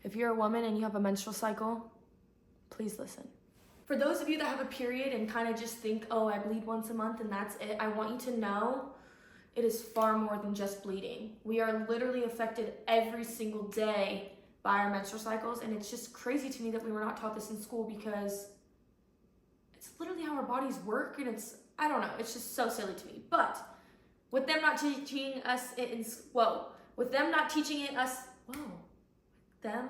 If you're a woman and you have a menstrual cycle, please listen. For those of you that have a period and kind of just think, oh, I bleed once a month and that's it, I want you to know it is far more than just bleeding. We are literally affected every single day by our menstrual cycles, and it's just crazy to me that we were not taught this in school, because it's literally how our bodies work, and I don't know, it's just so silly to me. But with them not teaching us them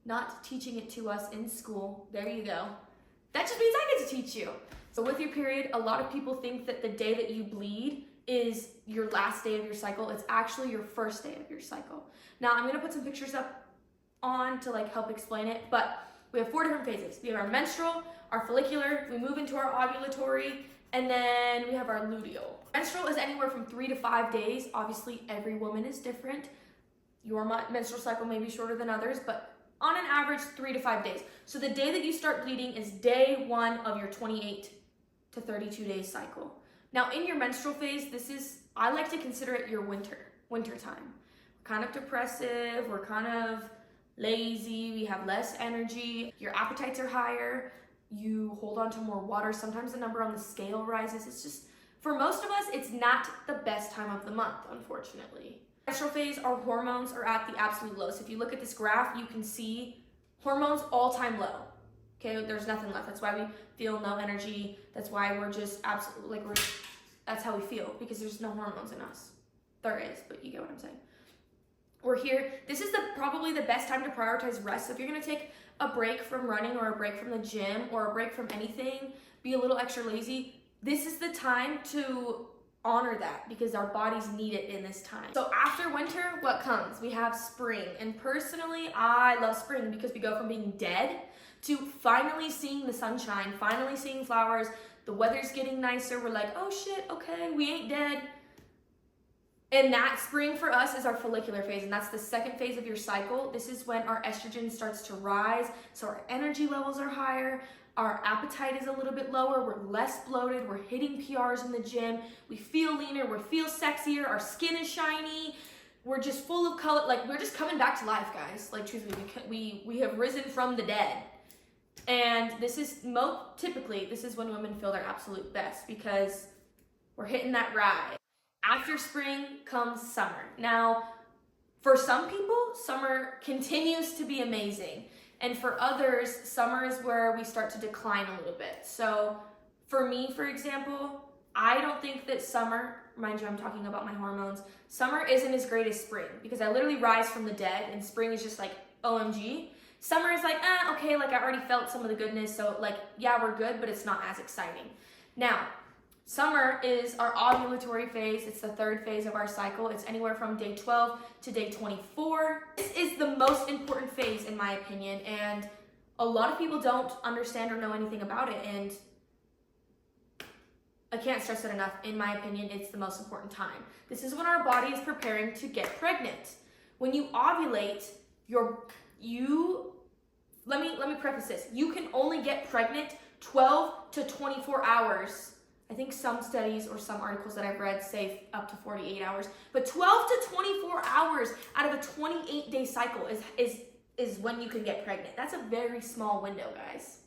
not teaching it to us in school, there you go. That just means I get to teach you. So with your period, a lot of people think that the day that you bleed is your last day of your cycle. It's actually your first day of your cycle. Now I'm gonna put some pictures up on to help explain it, but we have 4 different phases. We have our menstrual, our follicular, we move into our ovulatory, and then we have our luteal. Menstrual is anywhere from 3 to 5 days. Obviously, every woman is different. Your menstrual cycle may be shorter than others, but on an average, 3 to 5 days. So the day that you start bleeding is day 1 of your 28 to 32 days cycle. Now in your menstrual phase, I like to consider it your winter time. We're kind of depressive, we're kind of lazy, we have less energy, your appetites are higher, you hold on to more water, sometimes the number on the scale rises. It's just, for most of us, it's not the best time of the month, unfortunately. Menstrual phase, our hormones are at the absolute lowest. If you look at this graph, you can see hormones all-time low. Okay, there's nothing left. That's why we feel no energy. That's why we're just absolutely, that's how we feel, because there's no hormones in us. There is, but you get what I'm saying. We're here. This is probably the best time to prioritize rest. So if you're gonna take a break from running, or a break from the gym, or a break from anything, be a little extra lazy, this is the time to honor that, because our bodies need it in this time. So after winter, what comes? We have spring. And personally, I love spring because we go from being dead to finally seeing the sunshine, finally seeing flowers. The weather's getting nicer. We're like, oh shit, okay, we ain't dead. And that spring for us is our follicular phase, and that's the second phase of your cycle. This is when our estrogen starts to rise, so our energy levels are higher, our appetite is a little bit lower, we're less bloated, we're hitting PRs in the gym, we feel leaner, we feel sexier, our skin is shiny, we're just full of color, we're just coming back to life, guys. Truthfully, we have risen from the dead. And this is typically when women feel their absolute best, because we're hitting that ride. After spring comes summer. Now, for some people, summer continues to be amazing. And for others, summer is where we start to decline a little bit. So for me, for example, I don't think that summer, mind you, I'm talking about my hormones, summer isn't as great as spring, because I literally rise from the dead, and spring is just OMG. Summer is okay, I already felt some of the goodness, so yeah, we're good, but it's not as exciting. Now, summer is our ovulatory phase. It's the 3rd phase of our cycle. It's anywhere from day 12 to day 24. This is the most important phase, in my opinion, and a lot of people don't understand or know anything about it, and I can't stress it enough. In my opinion, it's the most important time. This is when our body is preparing to get pregnant. When you ovulate, let me preface this. You can only get pregnant 12 to 24 hours. I think some studies or some articles that I've read say up to 48 hours, but 12 to 24 hours out of a 28-day cycle is when you can get pregnant. That's a very small window, guys.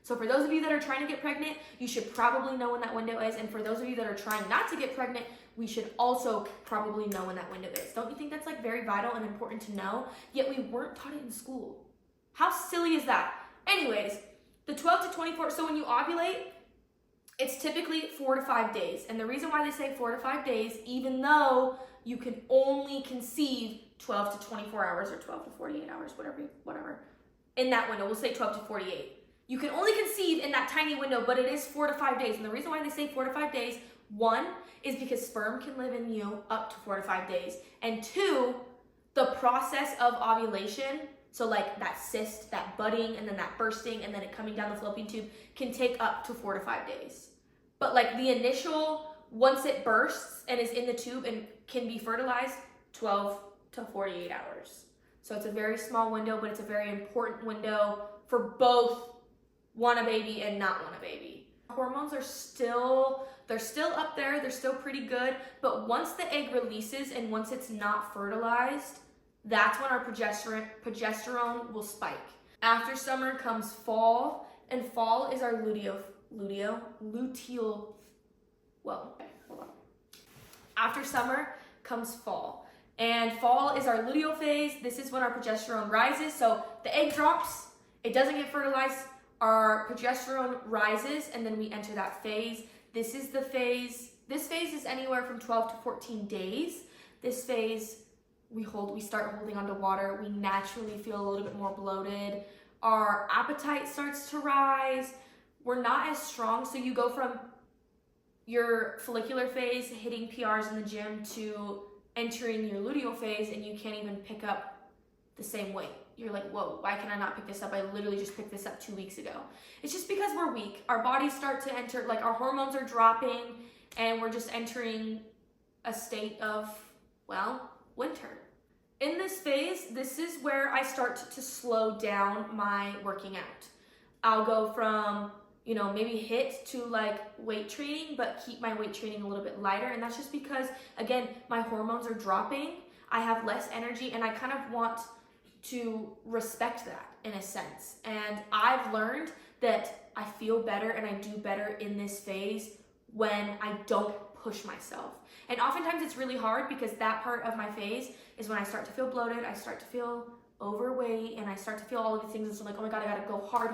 So for those of you that are trying to get pregnant, you should probably know when that window is. And for those of you that are trying not to get pregnant, we should also probably know when that window is. Don't you think that's very vital and important to know? Yet we weren't taught it in school. How silly is that? Anyways, the 12 to 24, so when you ovulate, it's typically 4 to 5 days. And the reason why they say 4 to 5 days, even though you can only conceive 12 to 24 hours or 12 to 48 hours, whatever, in that window, we'll say 12 to 48. You can only conceive in that tiny window, but it is 4 to 5 days. And the reason why they say 4 to 5 days, 1, is because sperm can live in you up to 4 to 5 days. And 2, the process of ovulation, so that cyst, that budding, and then that bursting, and then it coming down the fallopian tube, can take up to 4 to 5 days. But the initial, once it bursts and is in the tube and can be fertilized, 12 to 48 hours. So it's a very small window, but it's a very important window for both want a baby and not want a baby. Hormones are they're still up there, they're still pretty good, but once the egg releases and once it's not fertilized, that's when our progesterone will spike. After summer comes fall, and fall is our luteal, well, okay, hold on. After summer comes fall, and fall is our luteal phase. This is when our progesterone rises. So the egg drops, it doesn't get fertilized, our progesterone rises, and then we enter that phase. This is the phase, this phase is anywhere from 12 to 14 days. This phase, we start holding onto water, we naturally feel a little bit more bloated, our appetite starts to rise, we're not as strong, so you go from your follicular phase, hitting PRs in the gym, to entering your luteal phase, and you can't even pick up the same weight. You're like, whoa, why can I not pick this up? I literally just picked this up 2 weeks ago. It's just because we're weak. Our bodies start to enter, like our hormones are dropping, and we're just entering a state of, well, winter. In this phase, this is where I start to slow down my working out. I'll go from, maybe HIIT to like weight training, but keep my weight training a little bit lighter. And that's just because, again, my hormones are dropping. I have less energy, and I kind of want to respect that in a sense. And I've learned that I feel better and I do better in this phase when I don't push myself. And oftentimes it's really hard because that part of my phase is when I start to feel bloated, I start to feel overweight, and I start to feel all of these things. And so I'm like, oh my God, I gotta go hard.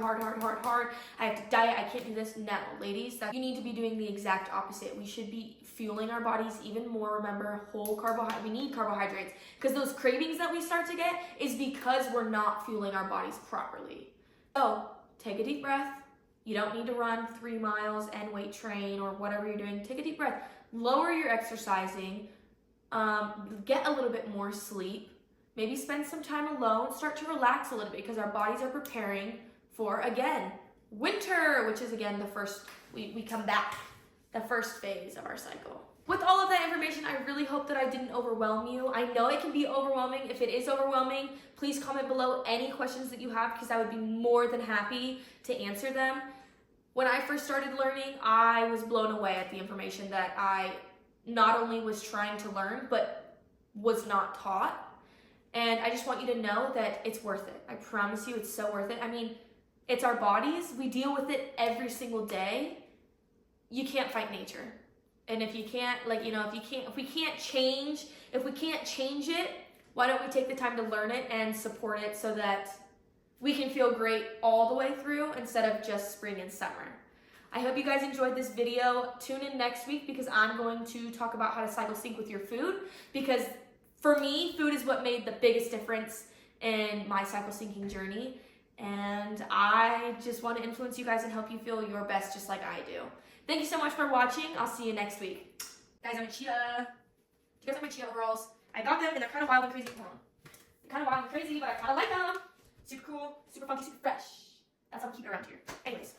I have to diet, I can't do this. No, ladies, you need to be doing the exact opposite. We should be fueling our bodies even more. Remember, whole carbohydrates, we need carbohydrates, because those cravings that we start to get is because we're not fueling our bodies properly. So take a deep breath. You don't need to run 3 miles and weight train or whatever you're doing. Take a deep breath. Lower your exercising. Get a little bit more sleep. Maybe spend some time alone. Start to relax a little bit, because our bodies are preparing for, again, winter, which is, again, the first, we come back, the first phase of our cycle. With all of that information, I really hope that I didn't overwhelm you. I know it can be overwhelming. If it is overwhelming, please comment below any questions that you have, because I would be more than happy to answer them. When I first started learning, I was blown away at the information that I not only was trying to learn, but was not taught. And I just want you to know that it's worth it. I promise you, it's so worth it. I mean, it's our bodies. We deal with it every single day. You can't fight nature. And if you can't, if we can't change it, why don't we take the time to learn it and support it so that we can feel great all the way through instead of just spring and summer. I hope you guys enjoyed this video. Tune in next week, because I'm going to talk about how to cycle sync with your food, because for me, food is what made the biggest difference in my cycle syncing journey. And I just want to influence you guys and help you feel your best just like I do. Thank you so much for watching. I'll see you next week. Guys, I'm a cheetah. Do you guys like my cheetah overalls? I got them, and they're kind of wild and crazy. Hold on. They're kind of wild and crazy, but I kind of like them. Super cool, super funky, super fresh. That's how we keep it around here. Anyways.